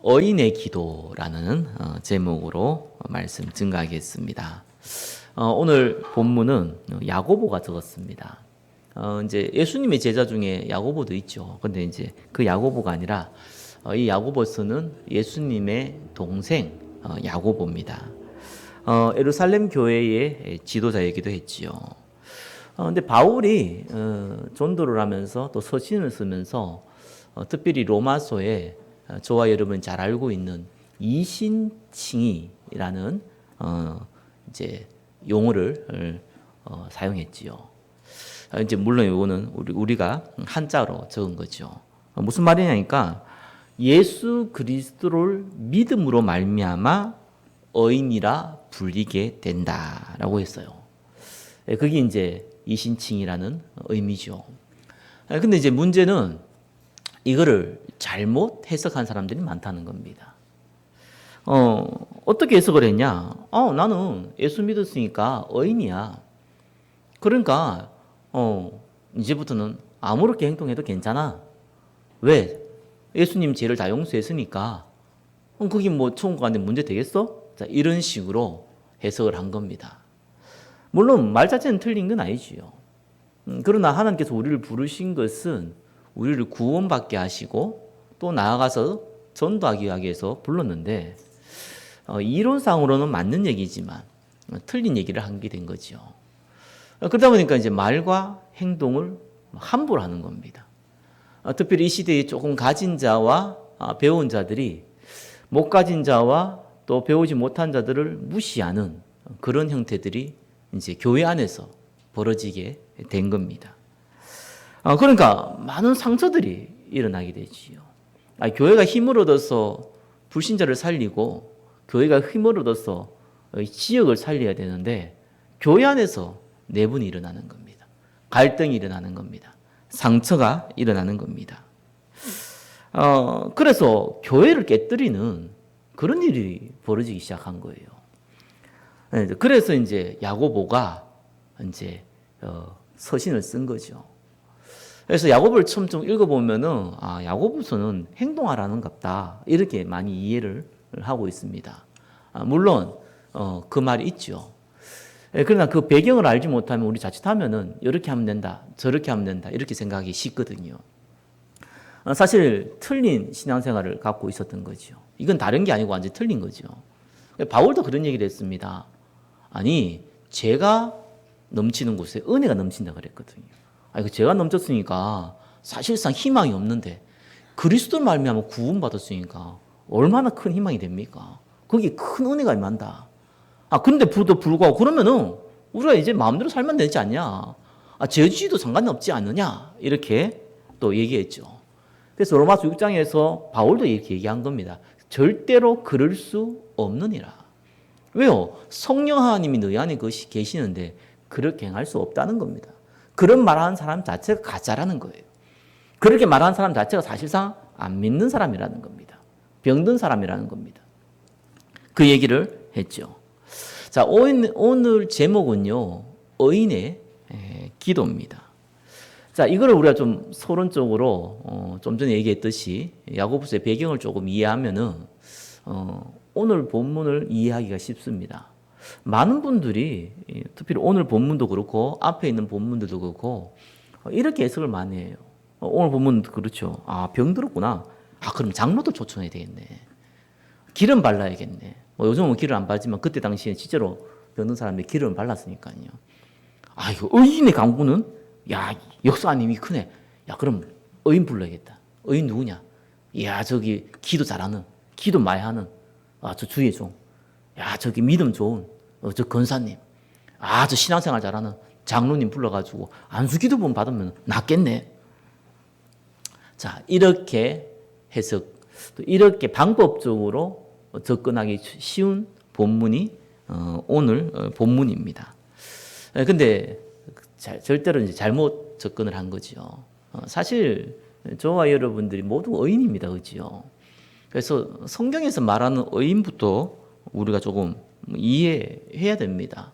어인의 기도라는 제목으로 말씀 증가하겠습니다. 오늘 본문은 야고보가 적었습니다. 이제 예수님의 제자 중에 야고보도 있죠. 근데 이제 그 야고보가 아니라 이 야고보서는 예수님의 동생 야고보입니다. 예루살렘 교회의 지도자이기도 했지요. 근데 바울이 전도를 하면서 또 서신을 쓰면서 특별히 로마서에 저와 여러분 잘 알고 있는 이신칭의라는 이제 용어를 사용했지요. 이제 물론 이거는 우리가 한자로 적은 거죠. 무슨 말이냐니까 예수 그리스도를 믿음으로 말미암아 어인이라 불리게 된다라고 했어요. 그게 이제 이신칭이라는 의미죠. 근데 이제 문제는 이거를 잘못 해석한 사람들이 많다는 겁니다. 어떻게 해석을 했냐? 나는 예수 믿었으니까 어인이야. 그러니까 이제부터는 아무렇게 행동해도 괜찮아. 왜? 예수님 죄를 다 용서했으니까. 그게 뭐 천국 가는데 문제 되겠어? 자, 이런 식으로 해석을 한 겁니다. 물론 말 자체는 틀린 건 아니지요. 그러나 하나님께서 우리를 부르신 것은 우리를 구원받게 하시고 또 나아가서 전도하기 위해서 불렀는데 이론상으로는 맞는 얘기지만 틀린 얘기를 한 게 된 거죠. 그러다 보니까 이제 말과 행동을 함부로 하는 겁니다. 특별히 이 시대에 조금 가진 자와 배운 자들이 못 가진 자와 또 배우지 못한 자들을 무시하는 그런 형태들이 이제 교회 안에서 벌어지게 된 겁니다. 그러니까 많은 상처들이 일어나게 되지요. 교회가 힘을 얻어서 불신자를 살리고 교회가 힘을 얻어서 지역을 살려야 되는데 교회 안에서 내분이 일어나는 겁니다. 갈등이 일어나는 겁니다. 상처가 일어나는 겁니다. 그래서 교회를 깨뜨리는 그런 일이 벌어지기 시작한 거예요. 그래서 이제 야고보가 이제 서신을 쓴 거죠. 그래서 야고보를 처음 좀 읽어보면은 야고보서는 행동하라는 갑다 이렇게 많이 이해를 하고 있습니다. 물론 그 말이 있죠. 그러나 그 배경을 알지 못하면 우리 자칫하면은 이렇게 하면 된다, 저렇게 하면 된다 이렇게 생각하기 쉽거든요. 사실 틀린 신앙생활을 갖고 있었던 거죠. 이건 다른 게 아니고 완전히 틀린 거죠. 바울도 그런 얘기를 했습니다. 아니 죄가 넘치는 곳에 은혜가 넘친다 그랬거든요. 죄가 넘쳤으니까 사실상 희망이 없는데 그리스도를 말미암아 구원받았으니까 얼마나 큰 희망이 됩니까? 거기에 큰 은혜가 임한다. 근데 불구하고 그러면은 우리가 이제 마음대로 살면 되지 않냐? 죄지도 상관이 없지 않느냐? 이렇게 또 얘기했죠. 그래서 로마서 6장에서 바울도 이렇게 얘기한 겁니다. 절대로 그럴 수 없느니라. 왜요? 성령 하나님이 너희 안에 계시는데 그렇게 행할 수 없다는 겁니다. 그런 말하는 사람 자체가 가짜라는 거예요. 그렇게 말하는 사람 자체가 사실상 안 믿는 사람이라는 겁니다. 병든 사람이라는 겁니다. 그 얘기를 했죠. 자, 오늘 제목은요, 어인의 기도입니다. 자, 이거를 우리가 좀 서론적으로 좀 전에 얘기했듯이 야고보서의 배경을 조금 이해하면은 오늘 본문을 이해하기가 쉽습니다. 많은 분들이 특별히 오늘 본문도 그렇고 앞에 있는 본문들도 그렇고 이렇게 해석을 많이 해요. 오늘 본문도 그렇죠. 병들었구나. 그럼 장로도 초청해야 되겠네. 기름 발라야겠네. 요즘은 기름 안 바르지만 그때 당시에 실제로 병든 사람이 기름을 발랐으니까요. 이거 의인의 강구는 역사님이 크네. 그럼 의인 불러야겠다. 의인 누구냐? 저기 기도 잘하는, 기도 많이 하는 저 주의 종. 저기 믿음 좋은 저 권사님. 저 신앙생활 잘하는 장로님 불러가지고 안수기도분 받으면 낫겠네. 자, 이렇게 해석, 또 이렇게 방법적으로 접근하기 쉬운 본문이 오늘 본문입니다. 근데 절대로 이제 잘못 접근을 한 거죠. 사실 저와 여러분들이 모두 의인입니다, 그죠? 그래서 성경에서 말하는 의인부터 우리가 조금 이해해야 됩니다.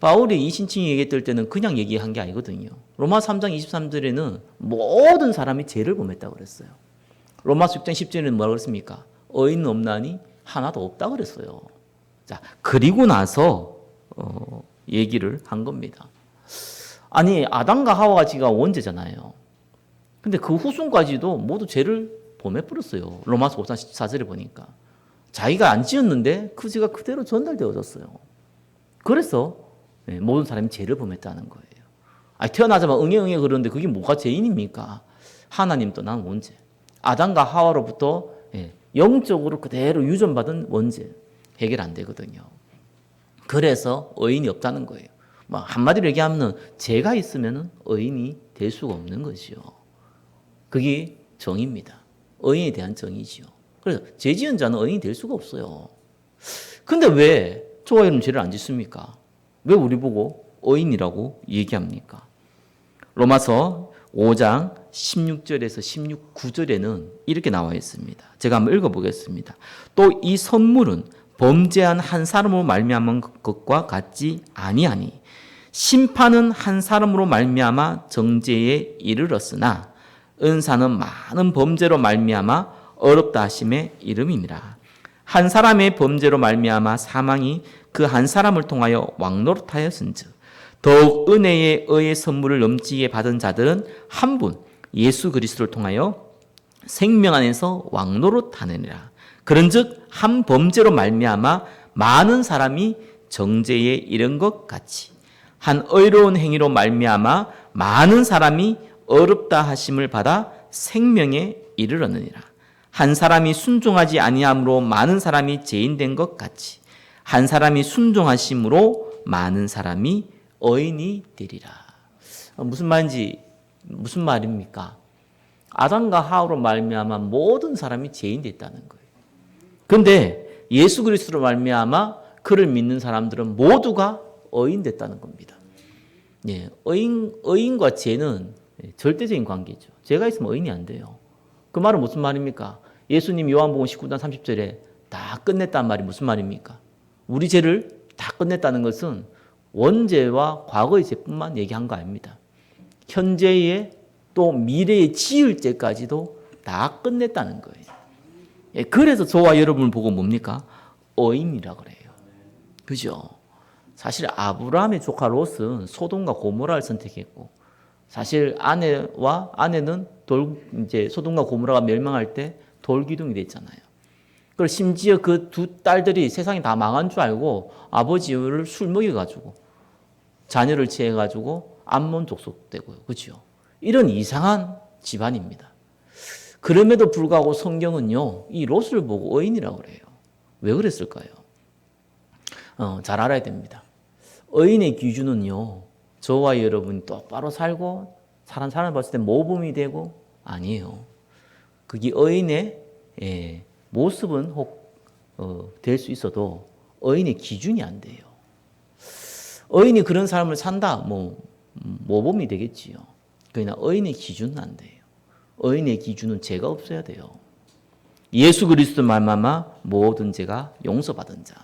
바울이 이신칭이 얘기했을 때는 그냥 얘기한 게 아니거든요. 로마 3장 23절에는 모든 사람이 죄를 범했다고 그랬어요. 로마서 6장 10절에는 뭐라고 그랬습니까? 의인은 없나니 하나도 없다 그랬어요. 자, 그리고 나서 얘기를 한 겁니다. 아니, 아담과 하와가 지가 원죄잖아요. 근데 그 후손까지도 모두 죄를 범해버렸어요. 로마서 5장 14절에 보니까. 자기가 안 지었는데 그 죄가 그대로 전달되어졌어요. 그래서 모든 사람이 죄를 범했다는 거예요. 아니, 태어나자마자 응애 그러는데 그게 뭐가 죄인입니까? 하나님 떠난 원죄. 아담과 하와로부터 영적으로 그대로 유전받은 원죄. 해결 안 되거든요. 그래서 의인이 없다는 거예요. 한마디로 얘기하면 죄가 있으면 의인이 될 수가 없는 것이요. 그게 정의입니다. 의인에 대한 정의지요. 그래서 죄 지은 자는 의인이 될 수가 없어요. 근데 왜 저와 여러분 죄를 안 짓습니까? 왜 우리 보고 의인이라고 얘기합니까? 로마서 5장 16절에서 19절에는 이렇게 나와 있습니다. 제가 한번 읽어보겠습니다. 또 이 선물은 범죄한 한 사람으로 말미암은 것과 같지 아니하니 심판은 한 사람으로 말미암아 정죄에 이르렀으나 은사는 많은 범죄로 말미암아 어렵다 하심에 이름이니라. 한 사람의 범죄로 말미암아 사망이 그 한 사람을 통하여 왕노릇하였은즉 더욱 은혜의 의의 선물을 넘치게 받은 자들은 한 분 예수 그리스도를 통하여 생명 안에서 왕노릇하느니라. 그런즉 한 범죄로 말미암아 많은 사람이 정죄에 이른 것 같이 한 의로운 행위로 말미암아 많은 사람이 어렵다 하심을 받아 생명에 이르렀느니라. 한 사람이 순종하지 아니함으로 많은 사람이 죄인된 것 같이 한 사람이 순종하심으로 많은 사람이 의인이 되리라. 무슨 말입니까? 아담과 하와로 말미암아 모든 사람이 죄인 됐다는 거예요. 그런데 예수 그리스도로 말미암아 그를 믿는 사람들은 모두가 의인 됐다는 겁니다. 예, 의인과 죄는 절대적인 관계죠. 죄가 있으면 의인이 안 돼요. 그 말은 무슨 말입니까? 예수님 요한복음 19장 30절에 다 끝냈다는 말이 무슨 말입니까? 우리 죄를 다 끝냈다는 것은 원죄와 과거의 죄뿐만 얘기한 거 아닙니다. 현재의 또 미래의 지을 죄까지도 다 끝냈다는 거예요. 예, 그래서 저와 여러분을 보고 뭡니까? 의인이라 그래요. 그죠? 사실 아브라함의 조카 롯은 소돔과 고모라를 선택했고, 사실 아내는 이제 소돔과 고모라가 멸망할 때 돌기둥이 됐잖아요. 그리고 심지어 그 두 딸들이 세상이 다 망한 줄 알고 아버지를 술 먹여가지고 자녀를 취해가지고 암몬 족속되고요. 그죠? 이런 이상한 집안입니다. 그럼에도 불구하고 성경은요, 이 롯을 보고 의인이라고 그래요. 왜 그랬을까요? 잘 알아야 됩니다. 의인의 기준은요, 저와 여러분이 똑바로 살고, 사람을 봤을 때 모범이 되고, 아니에요. 그게 의인의 모습은 혹 될 수 있어도 의인의 기준이 안 돼요. 의인이 그런 삶을 산다, 모범이 되겠지요. 그러나 의인의 기준은 안 돼요. 의인의 기준은 죄가 없어야 돼요. 예수 그리스도 말미암아 모든 죄가 용서받은 자.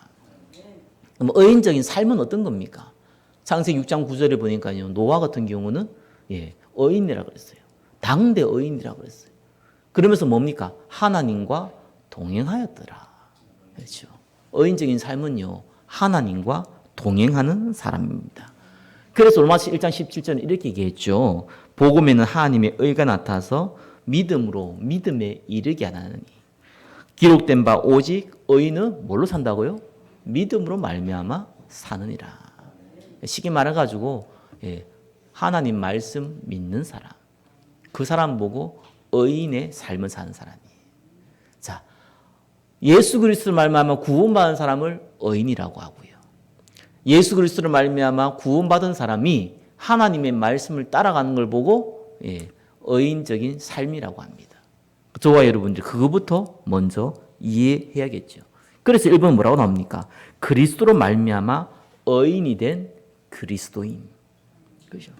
그럼 의인적인 삶은 어떤 겁니까? 창세기 6장 9절에 보니까요, 노아 같은 경우는 의인이라고 그랬어요. 당대 의인이라고 그랬어요. 그러면서 뭡니까? 하나님과 동행하였더라. 그렇죠. 의인적인 삶은요, 하나님과 동행하는 사람입니다. 그래서 로마서 1장 17절은 이렇게 얘기했죠. 복음에는 하나님의 의가 나타서 믿음으로 믿음에 이르게 하나니 기록된 바 오직 의인은 뭘로 산다고요? 믿음으로 말미암아 사느니라. 쉽게 말해가지고 하나님 말씀 믿는 사람, 그 사람 보고 의인의 삶을 사는 사람이에요. 자, 예수 그리스도를 말미암아 구원받은 사람을 의인이라고 하고요. 예수 그리스도를 말미암아 구원받은 사람이 하나님의 말씀을 따라가는 걸 보고 의인적인 삶이라고 합니다. 저와 여러분들 그거부터 먼저 이해해야겠죠. 그래서 1번 뭐라고 나옵니까? 그리스도로 말미암아 의인이 된 그리스도인. 그렇죠?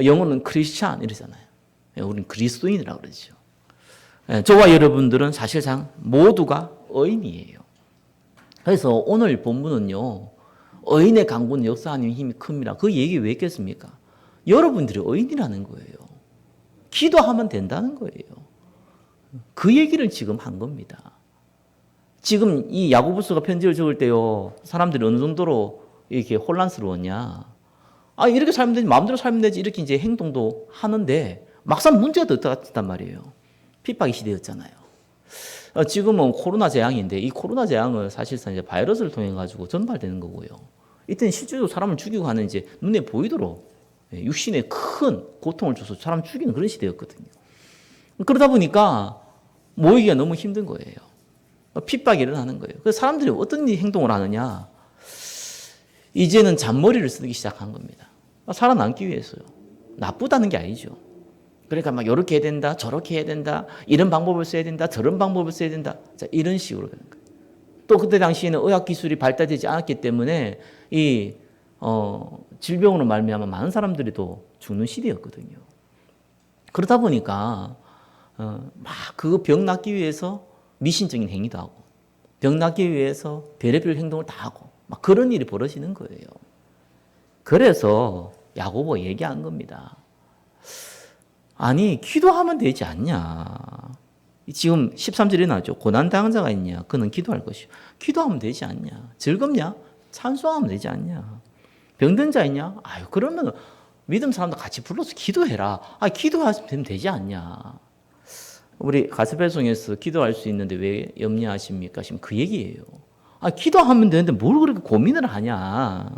영어는 크리스찬 이러잖아요. 우리는 그리스도인이라고 그러죠. 저와 여러분들은 사실상 모두가 의인이에요. 그래서 오늘 본문은요, 의인의 강구는 역사하는 힘이 큽니다. 그 얘기 왜 했겠습니까? 여러분들이 의인이라는 거예요. 기도하면 된다는 거예요. 그 얘기를 지금 한 겁니다. 지금 이 야고보서가 편지를 적을 때요, 사람들이 어느 정도로 이렇게 혼란스러웠냐. 아, 이렇게 살면 되지, 마음대로 살면 되지, 이렇게 이제 행동도 하는데, 막상 문제가 더 터졌단 말이에요. 핍박의 시대였잖아요. 지금은 코로나 재앙인데, 이 코로나 재앙은 사실상 이제 바이러스를 통해 가지고 전파되는 거고요. 이때는 실제로 사람을 죽이고 하는 이제 눈에 보이도록 육신에 큰 고통을 줘서 사람 죽이는 그런 시대였거든요. 그러다 보니까 모이기가 너무 힘든 거예요. 핍박이 일어나는 거예요. 그래서 사람들이 어떤 행동을 하느냐. 이제는 잔머리를 쓰기 시작한 겁니다. 살아남기 위해서요. 나쁘다는 게 아니죠. 그러니까 막 이렇게 해야 된다, 저렇게 해야 된다, 이런 방법을 써야 된다, 저런 방법을 써야 된다. 자, 이런 식으로 되는 거예요. 또 그때 당시에는 의학 기술이 발달되지 않았기 때문에 이 질병으로 말미암아 많은 사람들이 또 죽는 시대였거든요. 그러다 보니까 막 그 병 낫기 위해서 미신적인 행위도 하고, 병 낫기 위해서 별의별 행동을 다 하고, 막 그런 일이 벌어지는 거예요. 그래서 야고보 얘기한 겁니다. 아니, 기도하면 되지 않냐. 지금 13절에 나왔죠. 고난당한 자가 있냐. 그는 기도할 것이요. 기도하면 되지 않냐. 즐겁냐. 찬송하면 되지 않냐. 병든 자 있냐. 아유, 그러면 믿음 사람들 같이 불러서 기도해라. 아, 기도하면 되지 않냐. 우리 가스배송에서 기도할 수 있는데 왜 염려하십니까? 지금 그 얘기예요. 아, 기도하면 되는데 뭘 그렇게 고민을 하냐.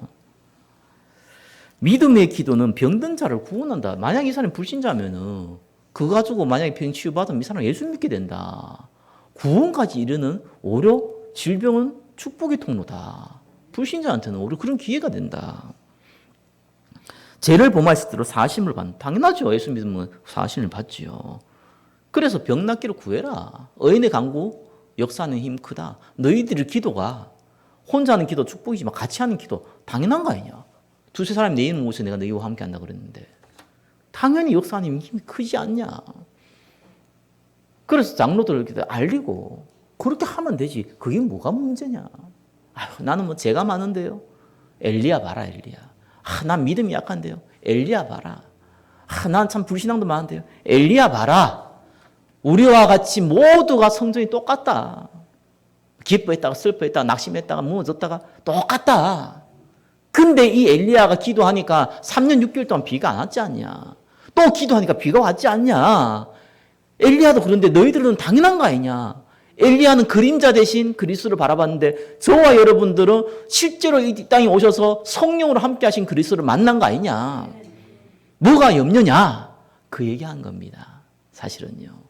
믿음의 기도는 병든 자를 구원한다. 만약 이 사람이 불신자면은 그거 가지고 만약에 병 치유받으면 이 사람 예수 믿게 된다. 구원까지 이르는 오히려 질병은 축복의 통로다. 불신자한테는 오히려 그런 기회가 된다. 죄를 범하였을 때로 사하심을 받는. 당연하죠. 예수 믿으면 사하심을 받지요. 그래서 병 낫기를 구해라. 의인의 간구 역사하는 힘 크다. 너희들의 기도가 혼자 하는 기도 축복이지만 같이 하는 기도 당연한 거 아니냐. 두세 사람이 내 이름 모셔서 내가 너희와 함께 한다 그랬는데 당연히 역사하는 힘이 크지 않냐. 그래서 장로들을 알리고 그렇게 하면 되지. 그게 뭐가 문제냐. 아유, 나는 뭐 죄가 많은데요. 엘리야 봐라, 엘리야. 아, 난 믿음이 약한데요. 엘리야 봐라. 아, 난 참 불신앙도 많은데요. 엘리야 봐라. 우리와 같이 모두가 성전이 똑같다. 기뻐했다가 슬퍼했다가 낙심했다가 무너졌다가 똑같다. 근데 이 엘리야가 기도하니까 3년 6개월 동안 비가 안 왔지 않냐. 또 기도하니까 비가 왔지 않냐. 엘리야도 그런데 너희들은 당연한 거 아니냐. 엘리야는 그림자 대신 그리스도를 바라봤는데 저와 여러분들은 실제로 이 땅에 오셔서 성령으로 함께 하신 그리스도를 만난 거 아니냐. 뭐가 염려냐. 그 얘기한 겁니다. 사실은요.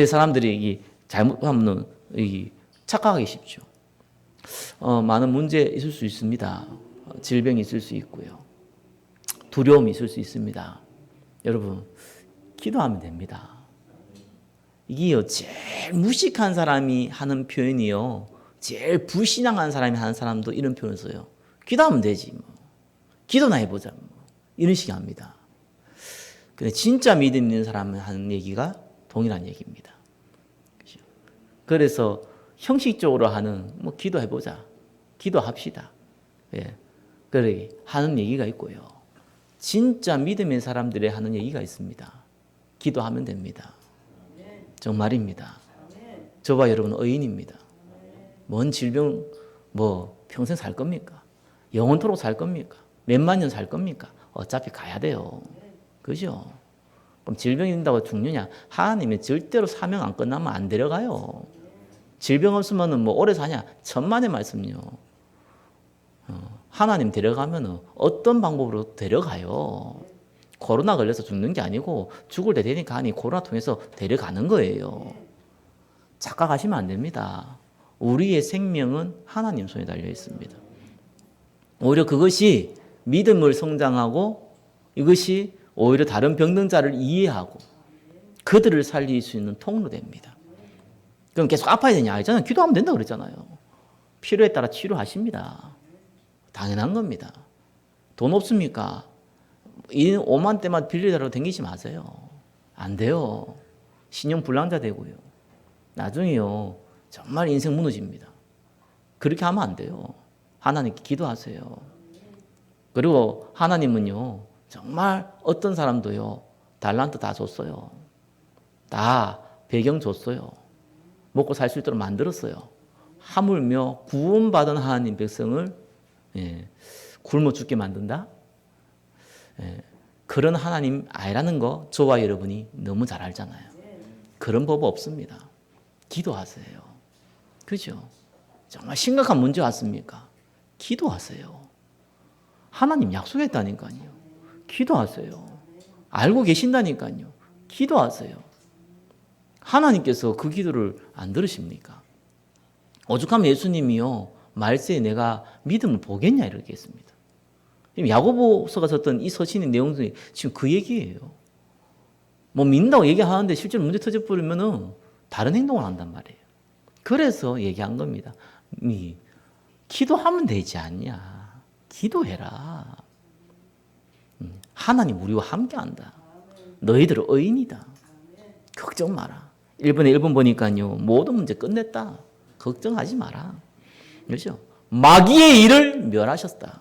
사람들이 잘못하면 착각하기 쉽죠. 많은 문제 있을 수 있습니다. 질병이 있을 수 있고요. 두려움이 있을 수 있습니다. 여러분, 기도하면 됩니다. 이게요, 제일 무식한 사람이 하는 표현이요. 제일 불신앙한 사람이 하는 사람도 이런 표현을 써요. 기도하면 되지, 뭐. 기도나 해보자, 뭐. 이런 식이 합니다. 근데 진짜 믿음 있는 사람은 하는 얘기가 동일한 얘기입니다. 그래서 형식적으로 하는 뭐 기도해보자, 기도합시다. 예, 그래 하는 얘기가 있고요. 진짜 믿음의 사람들이 하는 얘기가 있습니다. 기도하면 됩니다. 정말입니다. 저와 여러분은 의인입니다. 뭔 질병 뭐 평생 살 겁니까? 영원토록 살 겁니까? 몇만 년 살 겁니까? 어차피 가야 돼요. 그죠? 그럼 질병이 된다고 죽느냐? 하나님이 절대로 사명 안 끝나면 안 데려가요. 질병 없으면 뭐 오래 사냐? 천만의 말씀요. 하나님 데려가면 어떤 방법으로 데려가요. 코로나 걸려서 죽는 게 아니고 죽을 때 되니까 하니 코로나 통해서 데려가는 거예요. 착각하시면 안 됩니다. 우리의 생명은 하나님 손에 달려 있습니다. 오히려 그것이 믿음을 성장하고 이것이 오히려 다른 병든 자를 이해하고 그들을 살릴 수 있는 통로 됩니다. 그럼 계속 아파야 되냐? 아니잖아요. 기도하면 된다 그랬잖아요. 필요에 따라 치료하십니다. 당연한 겁니다. 돈 없습니까? 5만 대만 빌리달라고 댕기지 마세요. 안 돼요. 신용 불량자 되고요. 나중에요. 정말 인생 무너집니다. 그렇게 하면 안 돼요. 하나님께 기도하세요. 그리고 하나님은요. 정말 어떤 사람도요. 달란트 다 줬어요. 다 배경 줬어요. 먹고 살 수 있도록 만들었어요. 하물며 구원받은 하나님 백성을 굶어 죽게 만든다? 그런 하나님 아니라는 거 저와 여러분이 너무 잘 알잖아요. 그런 법 없습니다. 기도하세요. 그죠? 정말 심각한 문제 왔습니까? 기도하세요. 하나님 약속했다니까요. 기도하세요. 알고 계신다니까요. 기도하세요. 하나님께서 그 기도를 안 들으십니까? 오죽하면 예수님이요, 말세에 내가 믿음을 보겠냐 이렇게 했습니다. 야고보서가 썼던 이 서신의 내용 중에 지금 그 얘기예요. 뭐 믿는다고 얘기하는데 실제로 문제 터져버리면은 다른 행동을 한단 말이에요. 그래서 얘기한 겁니다. 기도하면 되지 않냐. 기도해라. 하나님 우리와 함께한다. 너희들은 의인이다. 걱정 마라. 1번에 1번 보니까요, 모든 문제 끝냈다. 걱정하지 마라. 그렇죠? 마귀의 일을 멸하셨다.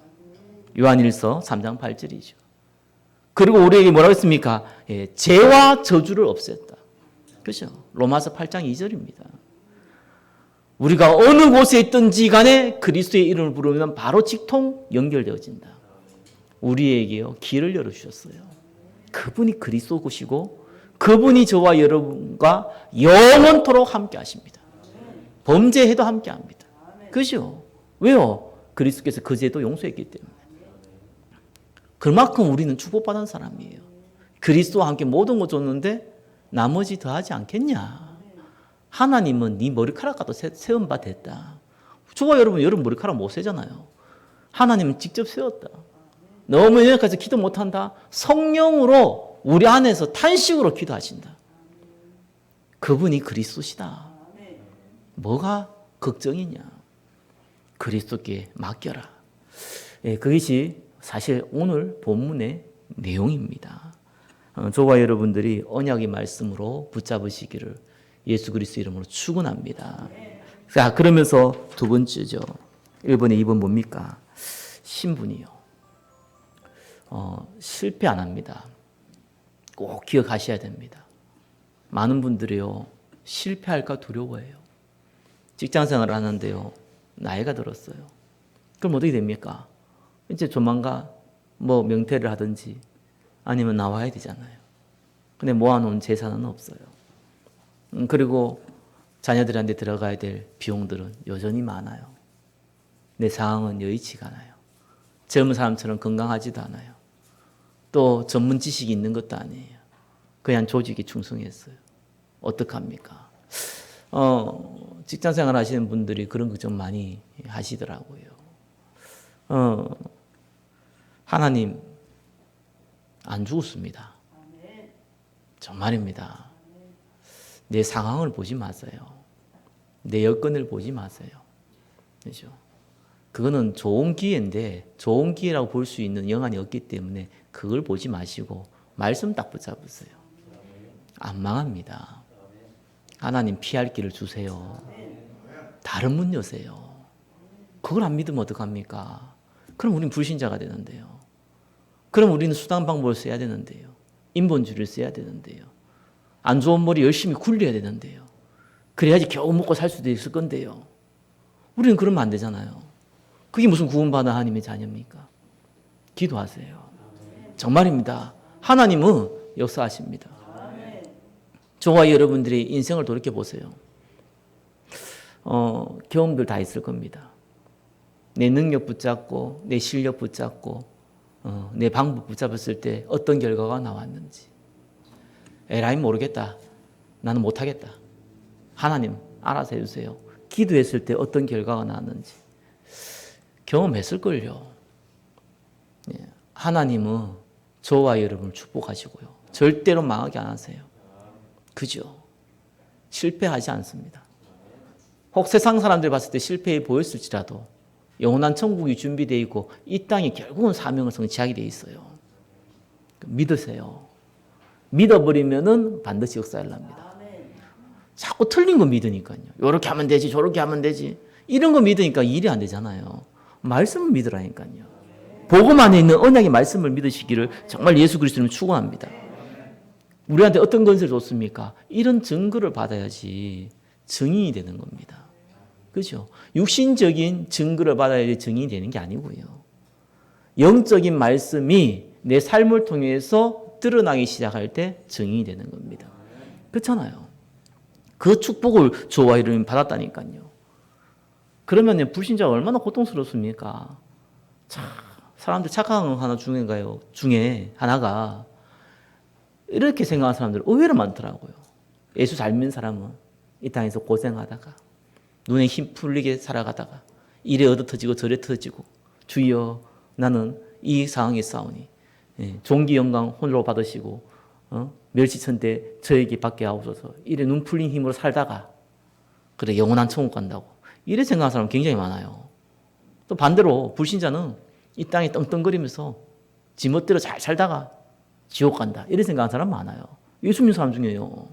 요한일서 3장 8절이죠. 그리고 우리에게 뭐라고 했습니까? 죄와 저주를 없앴다. 그렇죠? 로마서 8장 2절입니다. 우리가 어느 곳에 있든지 간에 그리스도의 이름을 부르면 바로 직통 연결되어진다. 우리에게요, 길을 열어주셨어요. 그분이 그리스도시고 그분이 저와 여러분과 영원토록 함께 하십니다. 범죄해도 함께 합니다. 그죠? 왜요? 그리스도께서 그 죄도 용서했기 때문에. 그만큼 우리는 축복받은 사람이에요. 그리스도와 함께 모든 것 줬는데 나머지 더하지 않겠냐? 하나님은 네 머리카락과도 세운 바 됐다. 저와 여러분 머리카락 못 세잖아요. 하나님은 직접 세웠다. 너무 연약해서 기도 못한다. 성령으로 우리 안에서 탄식으로 기도하신다. 그분이 그리스도시다. 뭐가 걱정이냐? 그리스도께 맡겨라. 그것이 사실 오늘 본문의 내용입니다. 저와 여러분들이 언약의 말씀으로 붙잡으시기를 예수 그리스도 이름으로 축원합니다. 자, 그러면서 두 번째죠. 1번에 2번 뭡니까? 신분이요. 실패 안 합니다. 꼭 기억하셔야 됩니다. 많은 분들이요, 실패할까 두려워해요. 직장 생활을 하는데요, 나이가 들었어요. 그럼 어떻게 됩니까? 이제 조만간 뭐 명퇴를 하든지 아니면 나와야 되잖아요. 근데 모아놓은 재산은 없어요. 그리고 자녀들한테 들어가야 될 비용들은 여전히 많아요. 내 상황은 여의치가 않아요. 젊은 사람처럼 건강하지도 않아요. 또 전문 지식이 있는 것도 아니에요. 그냥 조직에 충성했어요. 어떡합니까? 직장 생활 하시는 분들이 그런 걱정 많이 하시더라고요. 하나님 안 죽었습니다. 정말입니다. 내 상황을 보지 마세요. 내 여건을 보지 마세요. 그렇죠? 그거는 좋은 기회인데 좋은 기회라고 볼 수 있는 영안이 없기 때문에 그걸 보지 마시고 말씀 딱 붙잡으세요. 안 망합니다. 하나님 피할 길을 주세요. 다른 문 여세요. 그걸 안 믿으면 어떡합니까? 그럼 우리는 불신자가 되는데요. 그럼 우리는 수단 방법을 써야 되는데요. 인본주의를 써야 되는데요. 안 좋은 머리 열심히 굴려야 되는데요. 그래야지 겨우 먹고 살 수도 있을 건데요. 우리는 그러면 안 되잖아요. 그게 무슨 구원받은 하나님의 자녀입니까? 기도하세요. 정말입니다. 하나님은 역사하십니다. 저와 여러분들이 인생을 돌이켜보세요. 경험들 다 있을 겁니다. 내 능력 붙잡고 내 실력 붙잡고 내 방법 붙잡았을 때 어떤 결과가 나왔는지. 에라이 모르겠다. 나는 못하겠다. 하나님 알아서 해주세요. 기도했을 때 어떤 결과가 나왔는지. 경험했을걸요. 하나님은 저와 여러분을 축복하시고요. 절대로 망하게 안 하세요. 그죠? 실패하지 않습니다. 혹 세상 사람들 봤을 때 실패해 보였을지라도 영원한 천국이 준비되어 있고 이 땅이 결국은 사명을 성취하게 되어 있어요. 믿으세요. 믿어버리면은 반드시 역사를 합니다. 자꾸 틀린 거 믿으니까요. 이렇게 하면 되지, 저렇게 하면 되지. 이런 거 믿으니까 일이 안 되잖아요. 말씀을 믿으라니까요. 복음 안에 있는 언약의 말씀을 믿으시기를 정말 예수 그리스도를 축원합니다. 우리한테 어떤 건설을 줬습니까? 이런 증거를 받아야지 증인이 되는 겁니다. 그죠? 육신적인 증거를 받아야지 증인이 되는 게 아니고요. 영적인 말씀이 내 삶을 통해서 드러나기 시작할 때 증인이 되는 겁니다. 그렇잖아요. 그 축복을 저와 여러분이 받았다니까요. 그러면 불신자가 얼마나 고통스럽습니까? 참, 사람들 착각한 거 하나 중에 하나가 이렇게 생각하는 사람들 의외로 많더라고요. 예수 잘 믿는 사람은 이 땅에서 고생하다가 눈에 힘 풀리게 살아가다가 이래 얻어 터지고 저래 터지고 주여 나는 이 상황에 싸우니 종기 영광 홀로 받으시고 멸시천대 저에게 받게 하옵소서 이래 눈 풀린 힘으로 살다가 그래 영원한 천국 간다고 이래 생각하는 사람 굉장히 많아요. 또 반대로 불신자는 이 땅에 떵떵거리면서 지멋대로 잘 살다가 지옥 간다 이래 생각하는 사람 많아요. 예수 믿는 사람 중에요.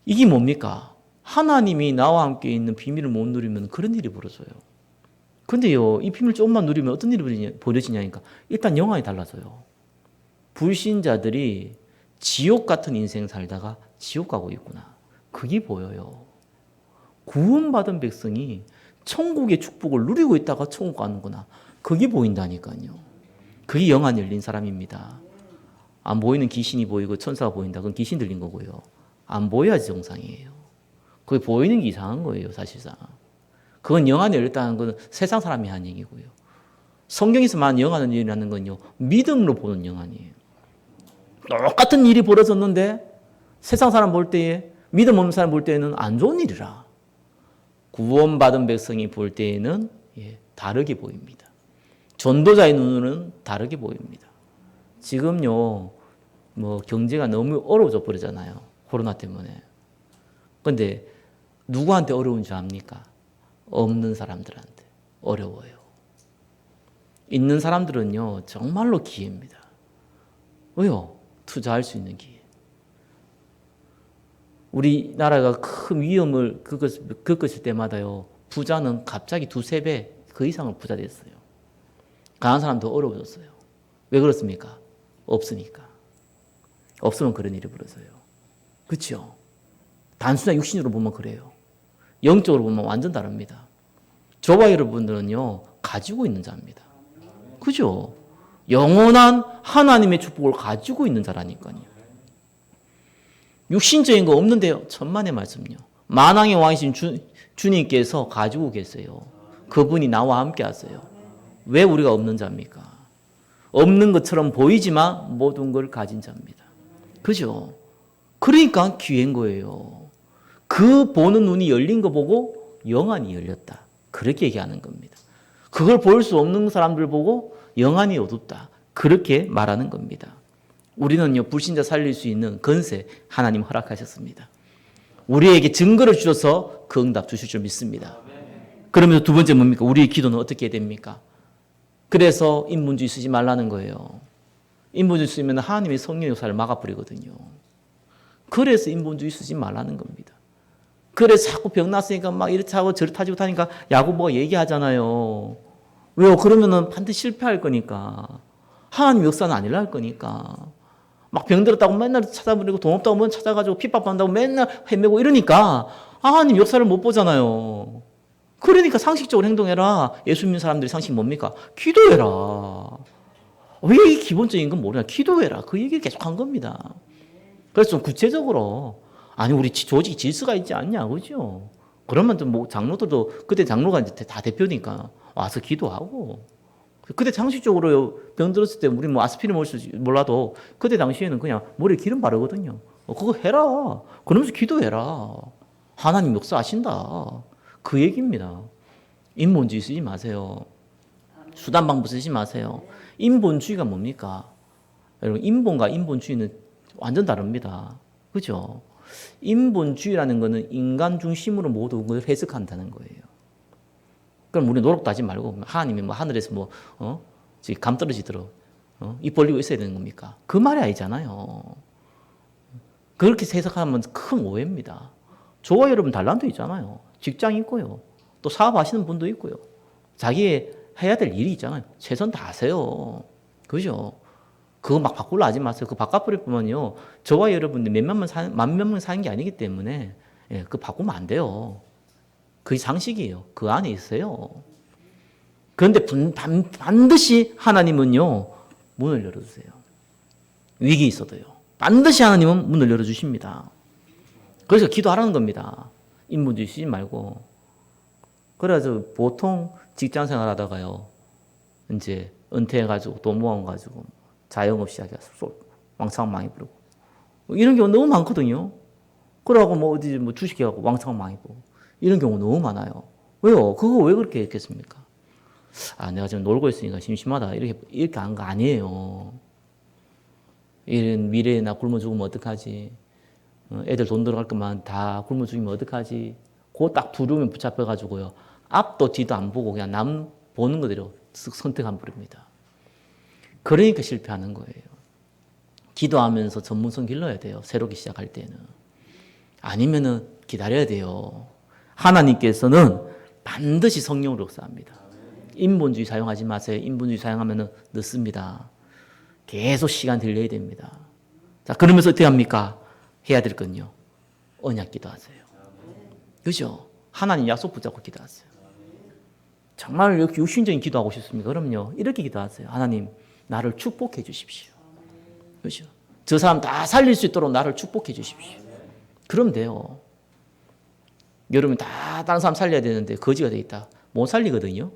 이게 뭡니까? 하나님이 나와 함께 있는 비밀을 못 누리면 그런 일이 벌어져요. 근데요, 이 비밀 조금만 누리면 어떤 일이 벌어지냐니까. 일단 영안이 달라져요. 불신자들이 지옥 같은 인생 살다가 지옥 가고 있구나. 그게 보여요. 구원받은 백성이 천국의 축복을 누리고 있다가 천국 가는구나. 그게 보인다니까요. 그게 영안 열린 사람입니다. 안 보이는 귀신이 보이고 천사가 보인다. 그건 귀신 들린 거고요. 안 보여야지 정상이에요. 그게 보이는 게 이상한 거예요, 사실상. 그건 영안이 열렸다는 건 세상 사람이 한 얘기고요. 성경에서 말하는 영안을 열리라는 건요, 믿음으로 보는 영안이에요. 똑같은 일이 벌어졌는데 세상 사람 볼 때에, 믿음 없는 사람 볼 때에는 안 좋은 일이라. 구원받은 백성이 볼 때에는 다르게 보입니다. 전도자의 눈으로는 다르게 보입니다. 지금요, 경제가 너무 어려워져 버리잖아요. 코로나 때문에. 근데 누구한테 어려운 줄 압니까? 없는 사람들한테 어려워요. 있는 사람들은요, 정말로 기회입니다. 왜요? 투자할 수 있는 기회. 우리나라가 큰 위험을 겪었을 때마다요, 부자는 갑자기 2-3배 그 이상을 부자 됐어요. 강한 사람도 어려워졌어요. 왜 그렇습니까? 없으니까. 없으면 그런 일이 벌어져요. 그렇죠? 단순한 육신으로 보면 그래요. 영적으로 보면 완전 다릅니다. 저와 여러분들은요, 가지고 있는 자입니다. 그죠? 영원한 하나님의 축복을 가지고 있는 자라니까요. 육신적인 거 없는데요. 천만의 말씀요. 만왕의 왕이신 주님께서 가지고 계세요. 그분이 나와 함께 하세요. 왜 우리가 없는 자입니까? 없는 것처럼 보이지만 모든 걸 가진 자입니다. 그죠? 그러니까 기회인 거예요. 그 보는 눈이 열린 거 보고 영안이 열렸다. 그렇게 얘기하는 겁니다. 그걸 볼 수 없는 사람들 보고 영안이 어둡다. 그렇게 말하는 겁니다. 우리는요, 불신자 살릴 수 있는 건세 하나님 허락하셨습니다. 우리에게 증거를 주셔서 그 응답 주실 줄 믿습니다. 그러면서 두 번째 뭡니까? 우리의 기도는 어떻게 해야 됩니까? 그래서 인본주의 쓰지 말라는 거예요. 인본주의 쓰면 하나님의 성령 역사를 막아버리거든요. 그래서 인본주의 쓰지 말라는 겁니다. 그래서 자꾸 병 났으니까 막 이렇게 하고 저렇게 하고 하니까 야고보가 얘기하잖아요. 왜요? 그러면은 반드시 실패할 거니까. 하나님 역사는 아니라 할 거니까. 막 병 들었다고 맨날 찾아버리고 돈 없다고 맨날 찾아가지고 핍박받는다고 맨날 헤매고 이러니까 하나님 역사를 못 보잖아요. 그러니까 상식적으로 행동해라. 예수 믿는 사람들이 상식 뭡니까? 기도해라. 왜 이 기본적인 건 모르냐? 기도해라. 그 얘기를 계속 한 겁니다. 그래서 좀 구체적으로 아니 우리 조직 질서가 있지 않냐, 그죠? 그러면 좀 장로들도 그때 장로가 이제 다 대표니까 와서 기도하고 그때 상식적으로 병 들었을 때 우리 아스피린 먹을지 몰라도 그때 당시에는 그냥 머리에 기름 바르거든요. 그거 해라. 그러면서 기도해라. 하나님 역사하신다. 그 얘기입니다. 인본주의 쓰지 마세요. 수단 방법 쓰지 마세요. 인본주의가 뭡니까? 여러분, 인본과 인본주의는 완전 다릅니다. 그죠? 인본주의라는 것은 인간 중심으로 모든 걸 해석한다는 거예요. 그럼 우리 노력도 하지 말고 하나님이 하늘에서 감 떨어지도록 입 벌리고 있어야 되는 겁니까? 그 말이 아니잖아요. 그렇게 해석하면 큰 오해입니다. 저와 여러분 달란트 있잖아요. 직장 있고요. 또 사업하시는 분도 있고요. 자기의 해야 될 일이 있잖아요. 최선 다하세요. 그죠? 그거 막 바꾸려 하지 마세요. 그거 바꿔버릴 뿐만요. 저와 여러분들 만 몇 명 사는 게 아니기 때문에 예, 그거 바꾸면 안 돼요. 그게 상식이에요. 그 안에 있어요. 그런데 반드시 하나님은요, 문을 열어주세요. 위기 있어도요. 반드시 하나님은 문을 열어주십니다. 그래서 기도하라는 겁니다. 인문주의 쓰지 말고. 그래서 보통 직장 생활 하다가요, 이제 은퇴해가지고 돈 모아가지고 자영업 시작해서 왕창 망해버리고. 이런 경우 너무 많거든요. 그러고 뭐 어디 뭐 주식해갖고 왕창 망해보고. 이런 경우 너무 많아요. 왜요? 그거 왜 그렇게 했겠습니까? 아, 내가 지금 놀고 있으니까 심심하다. 이렇게 한 거 아니에요. 이런 미래에 나 굶어 죽으면 어떡하지? 애들 돈 들어갈 것만 다 굶어 죽으면 어떡하지? 그거 딱 두려움에 붙잡혀가지고요. 앞도 뒤도 안 보고 그냥 남 보는 거대로 선택한 버립니다. 그러니까 실패하는 거예요. 기도하면서 전문성 길러야 돼요. 새롭게 시작할 때는. 아니면은 기다려야 돼요. 하나님께서는 반드시 성령으로 역사합니다. 인본주의 사용하지 마세요. 인본주의 사용하면 늦습니다. 계속 시간 들려야 됩니다. 자, 그러면서 어떻게 합니까? 해야 될 건요. 언약 기도하세요. 그죠? 하나님 약속 붙잡고 기도하세요. 정말 이렇게 육신적인 기도하고 싶습니까? 그럼요. 이렇게 기도하세요. 하나님, 나를 축복해 주십시오. 그죠? 저 사람 다 살릴 수 있도록 나를 축복해 주십시오. 그럼 돼요. 여러분 다 다른 사람 살려야 되는데 거지가 돼 있다. 못 살리거든요.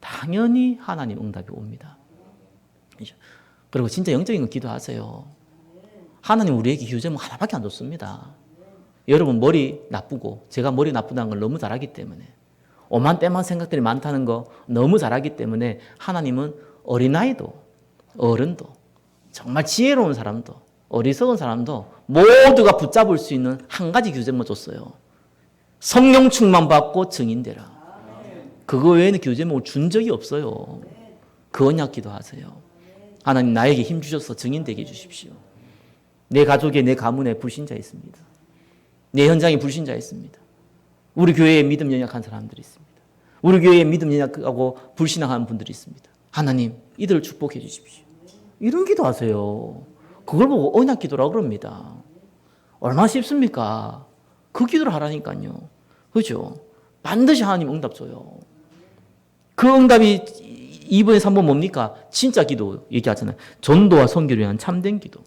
당연히 하나님 응답이 옵니다. 그죠? 그리고 진짜 영적인 거 기도하세요. 하나님 우리에게 기도제목 하나밖에 안 줬습니다. 여러분 머리 나쁘고 제가 머리 나쁘다는 걸 너무 잘 알기 때문에 오만 때만 생각들이 많다는 거 너무 잘 알기 때문에 하나님은 어린아이도 어른도 정말 지혜로운 사람도 어리석은 사람도 모두가 붙잡을 수 있는 한 가지 기도제목 줬어요. 성령 충만 받고 증인되라. 그거 외에는 기도제목을 준 적이 없어요. 그 언약 기도하세요. 하나님 나에게 힘 주셔서 증인되게 해주십시오. 내 가족에 내 가문에 불신자 있습니다. 내 현장에 불신자 있습니다. 우리 교회에 믿음 연약한 사람들이 있습니다. 우리 교회에 믿음 연약하고 불신앙하는 분들이 있습니다. 하나님 이들을 축복해 주십시오. 이런 기도하세요. 그걸 보고 언약 기도라고 그럽니다. 얼마나 쉽습니까? 그 기도를 하라니까요. 그죠? 반드시 하나님 응답 줘요. 그 응답이 2번에 3번 뭡니까? 진짜 기도 얘기하잖아요. 전도와 선교를 위한 참된 기도.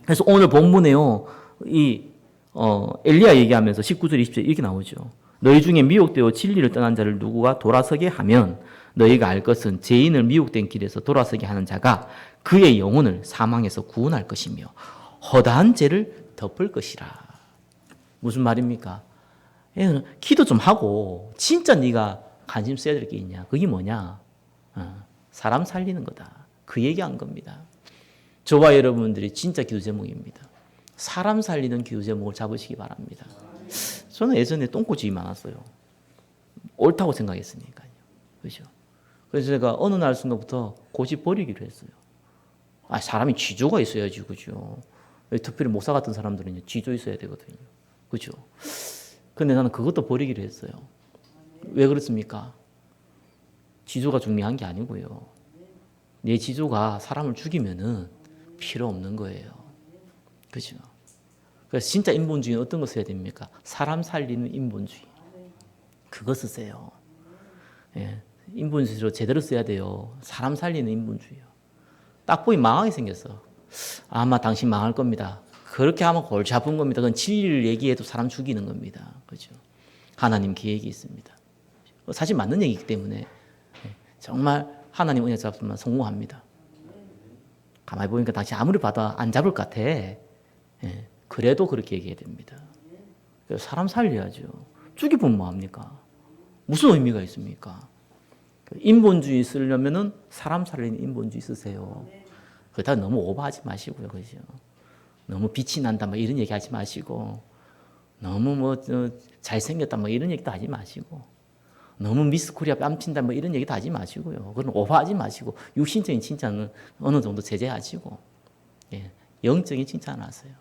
그래서 오늘 본문에요. 엘리야 얘기하면서 19절 20절 이렇게 나오죠. 너희 중에 미혹되어 진리를 떠난 자를 누구가 돌아서게 하면 너희가 알 것은 죄인을 미혹된 길에서 돌아서게 하는 자가 그의 영혼을 사망에서 구원할 것이며 허다한 죄를 덮을 것이라. 무슨 말입니까? 기도 좀 하고 진짜 네가 관심 써야 될 게 있냐? 그게 뭐냐? 사람 살리는 거다. 그 얘기한 겁니다. 저와 여러분들이 진짜 기도 제목입니다. 사람 살리는 기도 제목을 잡으시기 바랍니다. 저는 예전에 똥꼬집이 많았어요. 옳다고 생각했으니까요. 그렇죠? 그래서 제가 어느 날 순간부터 고집 버리기로 했어요. 사람이 지조가 있어야지, 그죠? 특별히 목사 같은 사람들은 지조 있어야 되거든요. 그죠? 근데 나는 그것도 버리기로 했어요. 왜 그렇습니까? 지조가 중요한 게 아니고요. 내 지조가 사람을 죽이면은 필요 없는 거예요. 그죠? 그래서 진짜 인본주의는 어떤 거 써야 됩니까? 사람 살리는 인본주의. 그거 쓰세요. 예, 인본주의로 제대로 써야 돼요. 사람 살리는 인본주의요. 딱 보니 망하게 생겼어. 아마 당신 망할 겁니다. 그렇게 하면 골치 아픈 겁니다. 그건 진리를 얘기해도 사람 죽이는 겁니다. 그죠? 하나님 계획이 있습니다. 사실 맞는 얘기이기 때문에 정말 하나님 은혜 잡으면 성공합니다. 가만히 보니까 당신 아무리 봐도 안 잡을 것 같아. 그래도 그렇게 얘기해야 됩니다. 사람 살려야죠. 죽이면 뭐합니까? 무슨 의미가 있습니까? 인본주의 쓰려면은 사람 살리는 인본주의 쓰세요. 그렇다 너무 오버하지 마시고요. 그죠? 너무 빛이 난다 뭐 이런 얘기 하지 마시고 너무 뭐 잘생겼다 뭐 이런 얘기도 하지 마시고 너무 미스 코리아 뺨친다 뭐 이런 얘기도 하지 마시고요. 그건 오버하지 마시고 육신적인 칭찬은 어느 정도 제재하시고 영적인 칭찬을 하세요.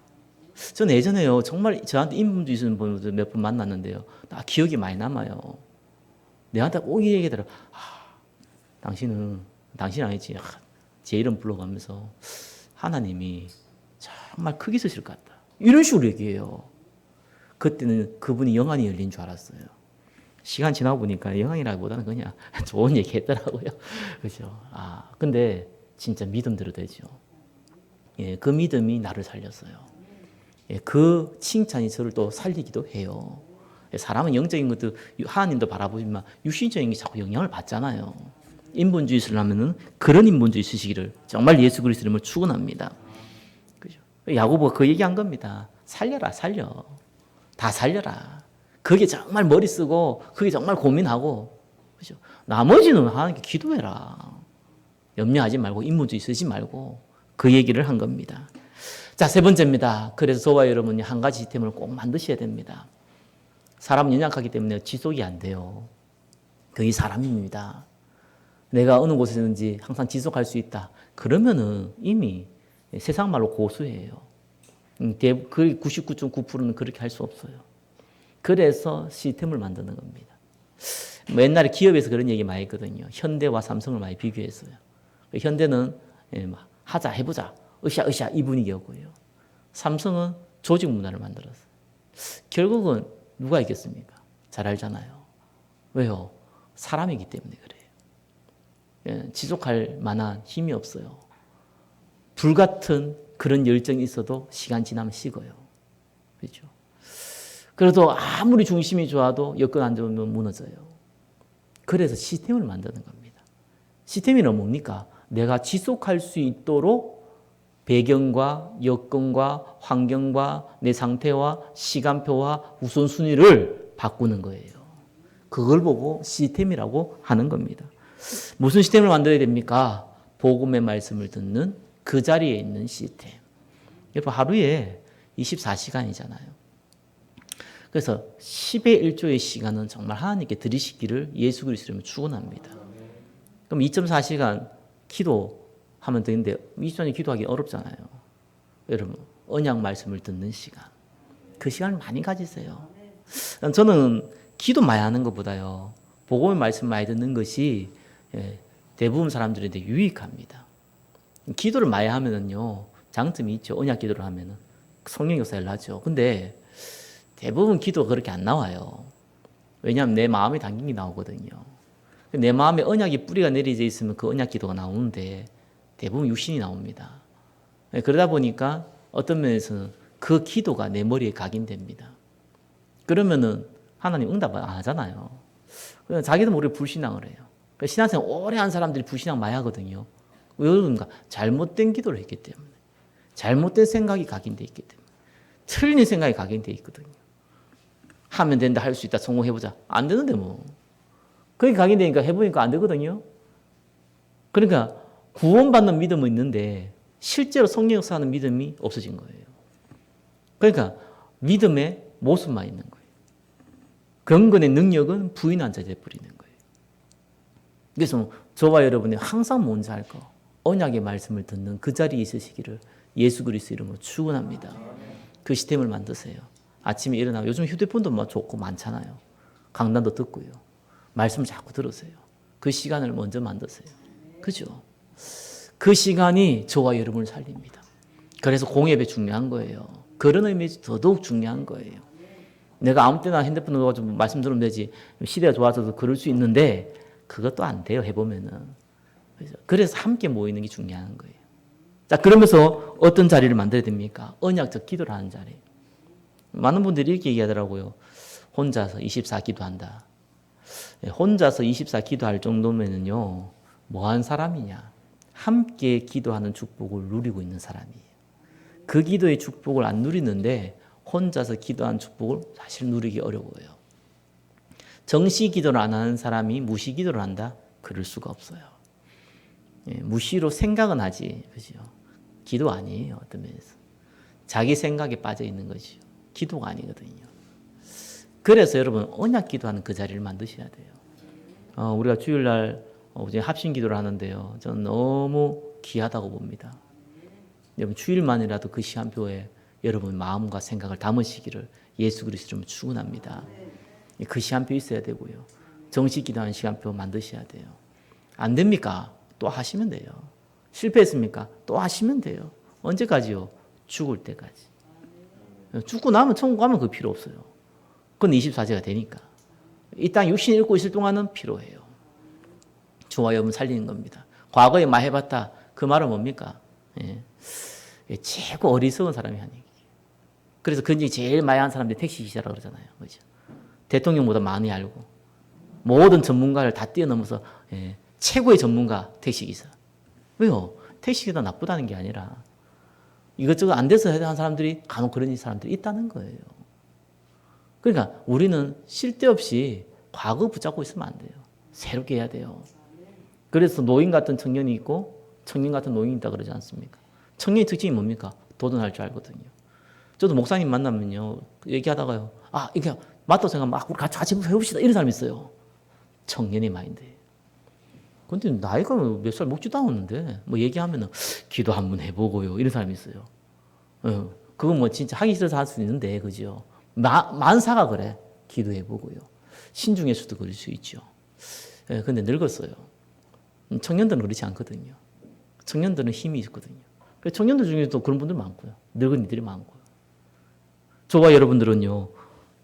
저는 예전에요 정말 저한테 인본주의 쓰는 분들 몇 분 만났는데요. 나 기억이 많이 남아요. 내한테 꼭 이 얘기더라. 당신 아니지. 제 이름 불러가면서 하나님이 정말 크게 쓰실 것 같다. 이런 식으로 얘기해요. 그때는 그분이 영안이 열린 줄 알았어요. 시간 지나고 보니까 영안이라기보다는 그냥 좋은 얘기 했더라고요. 그죠? 근데 진짜 믿음대로 되죠. 예, 그 믿음이 나를 살렸어요. 예, 그 칭찬이 저를 또 살리기도 해요. 예, 사람은 영적인 것도 하나님도 바라보지만 육신적인 게 자꾸 영향을 받잖아요. 인본주의를 하면은 그런 인본주의 쓰시기를 정말 예수 그리스도 이름을 축원합니다. 그죠? 야고보가 그 얘기한 겁니다. 살려라, 살려. 다 살려라. 그게 정말 머리 쓰고 그게 정말 고민하고, 그죠? 나머지는 하나님께 기도해라. 염려하지 말고 인본주의 쓰지 말고 그 얘기를 한 겁니다. 자, 세 번째입니다. 그래서 저와 여러분이 한 가지 시스템을 꼭 만드셔야 됩니다. 사람은 연약하기 때문에 지속이 안 돼요. 그게 사람입니다. 내가 어느 곳에든지 항상 지속할 수 있다. 그러면은 이미 세상 말로 고수예요. 99.9%는 그렇게 할 수 없어요. 그래서 시스템을 만드는 겁니다. 옛날에 기업에서 그런 얘기 많이 했거든요. 현대와 삼성을 많이 비교했어요. 현대는 하자, 해보자, 으쌰 이 분위기였고요. 삼성은 조직 문화를 만들었어요. 결국은 누가 이겼습니까? 잘 알잖아요. 왜요? 사람이기 때문에 그래요. 지속할 만한 힘이 없어요. 불같은 그런 열정이 있어도 시간 지나면 식어요. 그렇죠? 그래도 아무리 중심이 좋아도 여건 안 좋으면 무너져요. 그래서 시스템을 만드는 겁니다. 시스템이란 뭡니까? 내가 지속할 수 있도록 배경과 여건과 환경과 내 상태와 시간표와 우선순위를 바꾸는 거예요. 그걸 보고 시스템이라고 하는 겁니다. 무슨 시스템을 만들어야 됩니까? 복음의 말씀을 듣는 그 자리에 있는 시스템. 여러분 하루에 24시간이잖아요. 그래서 10의 1조의 시간은 정말 하나님께 드리시기를 예수 그리스도로 축원합니다. 그럼 2.4시간 기도하면 되는데 24시간 기도하기 어렵잖아요. 여러분 언약 말씀을 듣는 시간. 그 시간을 많이 가지세요. 저는 기도 많이 하는 것보다요. 복음의 말씀 많이 듣는 것이 대부분 사람들한테 유익합니다. 기도를 많이 하면은요. 장점이 있죠. 언약 기도를 하면은 성령 역사를 나죠. 근데 대부분 기도가 그렇게 안 나와요. 왜냐하면 내 마음이 담긴 게 나오거든요. 내 마음에 언약이 뿌리가 내려져 있으면 그 언약 기도가 나오는데 대부분 육신이 나옵니다. 그러다 보니까 어떤 면에서는 그 기도가 내 머리에 각인됩니다. 그러면은 하나님 응답 안 하잖아요. 자기도 모르게 불신앙을 해요. 신앙생활 오래 한 사람들이 불신앙 많이 하거든요. 왜 그런가? 잘못된 기도를 했기 때문에. 잘못된 생각이 각인되어 있기 때문에. 틀린 생각이 각인되어 있거든요. 하면 된다, 할 수 있다, 성공해보자. 안 되는데 뭐. 그게 각인되니까 해보니까 안 되거든요. 그러니까 구원받는 믿음은 있는데 실제로 성령 역사하는 믿음이 없어진 거예요. 그러니까 믿음의 모습만 있는 거예요. 경건의 능력은 부인한 자 돼버리는 거예요. 그래서 저와 여러분이 항상 뭔지 알 거, 언약의 말씀을 듣는 그 자리에 있으시기를 예수 그리스도 이름으로 축원합니다. 그 시스템을 만드세요. 아침에 일어나고 요즘 휴대폰도 뭐 좋고 많잖아요. 강단도 듣고요. 말씀을 자꾸 들으세요. 그 시간을 먼저 만드세요. 그죠? 그 시간이 저와 여러분을 살립니다. 그래서 공예배 중요한 거예요. 그런 의미에서 더더욱 중요한 거예요. 내가 아무 때나 핸드폰 넣어가지고 말씀 들으면 되지. 시대가 좋아져서 그럴 수 있는데 그것도 안 돼요. 해보면은. 그래서 함께 모이는 게 중요한 거예요. 자, 그러면서 어떤 자리를 만들어야 됩니까? 언약적 기도를 하는 자리. 많은 분들이 이렇게 얘기하더라고요. 혼자서 24 기도한다. 혼자서 24 기도할 정도면은요, 뭐한 사람이냐? 함께 기도하는 축복을 누리고 있는 사람이에요. 그 기도의 축복을 안 누리는데 혼자서 기도한 축복을 사실 누리기 어려워요. 정시 기도를 안 하는 사람이 무시 기도를 한다? 그럴 수가 없어요. 무시로 생각은 하지, 그죠? 기도 아니에요, 어떤 면에서. 자기 생각에 빠져 있는 거죠. 기도가 아니거든요. 그래서 여러분 언약 기도하는 그 자리를 만드셔야 돼요. 우리가 주일날 합심 기도를 하는데요. 저는 너무 귀하다고 봅니다. 여러분 주일만이라도 그 시간표에 여러분 마음과 생각을 담으시기를 예수 그리스도로 축원합니다. 그 시간표 있어야 되고요. 정식 기도하는 시간표 만드셔야 돼요. 안 됩니까? 또 하시면 돼요. 실패했습니까? 또 하시면 돼요. 언제까지요? 죽을 때까지. 죽고 나면 천국 가면 그 필요 없어요. 그건 24제가 되니까. 이 땅 육신을 입고 있을 동안은 필요해요. 주와 여러분 살리는 겁니다. 과거에 막 해봤다. 그 말은 뭡니까? 예. 최고 어리석은 사람이 하는 얘기예요. 그래서 근데 제일 많이 한 사람들이 택시기사라고 그러잖아요. 그죠? 대통령보다 많이 알고 모든 전문가를 다 뛰어넘어서 최고의 전문가 택시기사. 왜요? 택시기사 나쁘다는 게 아니라 이것저것 안 돼서 해야 하는 사람들이 간혹 그런 사람들이 있다는 거예요. 그러니까 우리는 쓸데없이 과거 붙잡고 있으면 안 돼요. 새롭게 해야 돼요. 그래서 노인 같은 청년이 있고 청년 같은 노인이 있다 그러지 않습니까? 청년의 특징이 뭡니까? 도전할 줄 알거든요. 저도 목사님 만나면요 얘기하다가요, 이게 맞다고 생각하면 우리 같이 해봅시다 이런 사람이 있어요. 청년의 마인드예요. 근데 나이가 몇 살 먹지도 않았는데 뭐 얘기하면은 기도 한번 해보고요 이런 사람이 있어요. 그건 뭐 진짜 하기 싫어서 할 수 있는데 그죠? 만사가 그래. 기도해보고요. 신중에서도 그럴 수 있죠. 근데 늙었어요. 청년들은 그렇지 않거든요. 청년들은 힘이 있거든요. 청년들 중에도 그런 분들 많고요. 늙은 이들이 많고요. 저와 여러분들은요,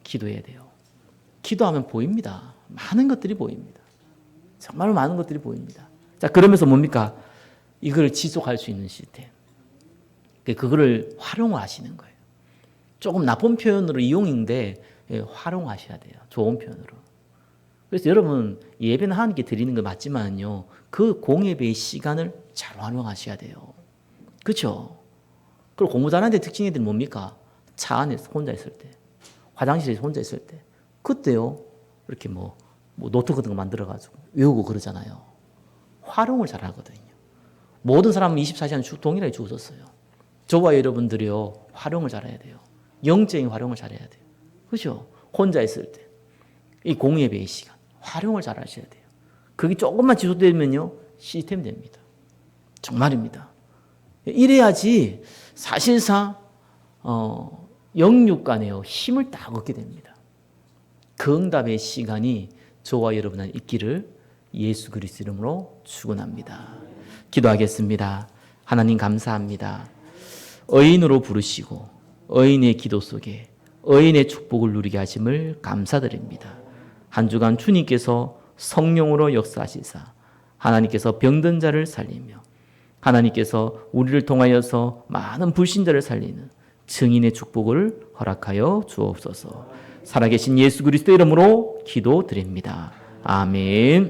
기도해야 돼요. 기도하면 보입니다. 많은 것들이 보입니다. 정말 많은 것들이 보입니다. 자, 그러면서 뭡니까? 이걸 지속할 수 있는 시스템. 그거를 활용하시는 거예요. 조금 나쁜 표현으로 이용인데 활용하셔야 돼요. 좋은 표현으로. 그래서 여러분 예배는 하나님께 드리는 거 맞지만요. 그 공예배의 시간을 잘 활용하셔야 돼요. 그렇죠? 그리고 공부 잘하는 데 특징이 뭡니까? 차 안에서 혼자 있을 때, 화장실에서 혼자 있을 때, 그때요. 이렇게 뭐 노트 같은 거 만들어가지고 외우고 그러잖아요. 활용을 잘 하거든요. 모든 사람은 24시간 동일하게 죽었어요. 저와 여러분들이요. 활용을 잘해야 돼요. 영적인 활용을 잘해야 돼요. 그렇죠? 혼자 있을 때. 이 공예배의 시간. 활용을 잘 하셔야 돼요. 그게 조금만 지속되면요. 시스템 됩니다. 정말입니다. 이래야지 사실상 영육 간에요. 힘을 딱 얻게 됩니다. 그 응답의 시간이 저와 여러분은 있기를 예수 그리스도 이름으로 축원합니다. 기도하겠습니다. 하나님 감사합니다. 의인으로 부르시고 의인의 기도 속에 의인의 축복을 누리게 하심을 감사드립니다. 한 주간 주님께서 성령으로 역사하시사 하나님께서 병든 자를 살리며 하나님께서 우리를 통하여서 많은 불신자를 살리는 증인의 축복을 허락하여 주옵소서. 살아계신 예수 그리스도 이름으로 기도드립니다. 아멘.